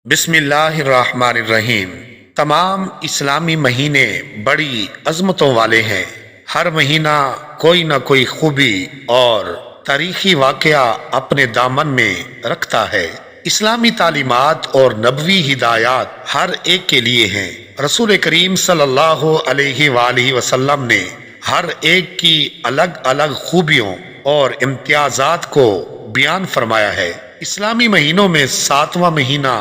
بسم اللہ الرحمن الرحیم۔ تمام اسلامی مہینے بڑی عظمتوں والے ہیں۔ ہر مہینہ کوئی نہ کوئی خوبی اور تاریخی واقعہ اپنے دامن میں رکھتا ہے۔ اسلامی تعلیمات اور نبوی ہدایات ہر ایک کے لیے ہیں۔ رسول کریم صلی اللہ علیہ وآلہ وسلم نے ہر ایک کی الگ الگ خوبیوں اور امتیازات کو بیان فرمایا ہے۔ اسلامی مہینوں میں 7واں مہینہ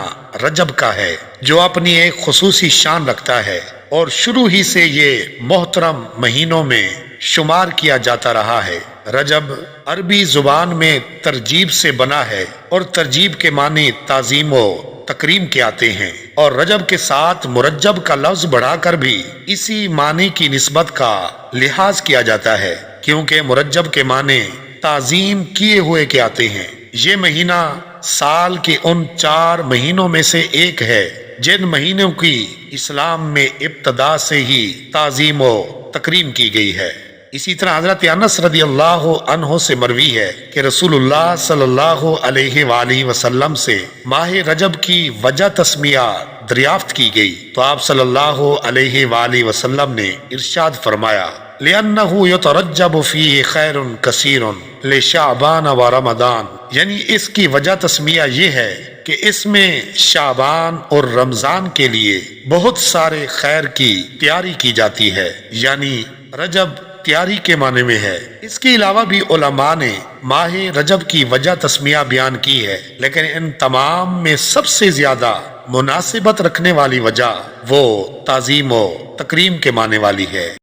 رجب کا ہے، جو اپنی ایک خصوصی شان رکھتا ہے اور شروع ہی سے یہ محترم مہینوں میں شمار کیا جاتا رہا ہے۔ رجب عربی زبان میں ترجیب سے بنا ہے اور ترجیب کے معنی تعظیم و تکریم کے آتے ہیں، اور رجب کے ساتھ مرجب کا لفظ بڑھا کر بھی اسی معنی کی نسبت کا لحاظ کیا جاتا ہے، کیونکہ مرجب کے معنی تعظیم کیے ہوئے کے آتے ہیں۔ یہ مہینہ سال کے ان 4 مہینوں میں سے ایک ہے جن مہینوں کی اسلام میں ابتدا سے ہی تعظیم و تکریم کی گئی ہے۔ اسی طرح حضرت انس رضی اللہ عنہ سے مروی ہے کہ رسول اللہ صلی اللہ علیہ وآلہ وسلم سے ماہ رجب کی وجہ تسمیہ دریافت کی گئی تو آپ صلی اللہ علیہ وآلہ وسلم نے ارشاد فرمایا، لِأَنَّهُ يُتَرَجَّبُ فِيهِ خَيْرٌ كَثِيرٌ لِشَعْبَانَ وَرَمَضَانَ، یعنی اس کی وجہ تسمیہ یہ ہے کہ اس میں شعبان اور رمضان کے لیے بہت سارے خیر کی تیاری کی جاتی ہے، یعنی رجب تیاری کے معنی میں ہے۔ اس کے علاوہ بھی علماء نے ماہ رجب کی وجہ تسمیہ بیان کی ہے، لیکن ان تمام میں سب سے زیادہ مناسبت رکھنے والی وجہ وہ تعظیم و تکریم کے معنی والی ہے۔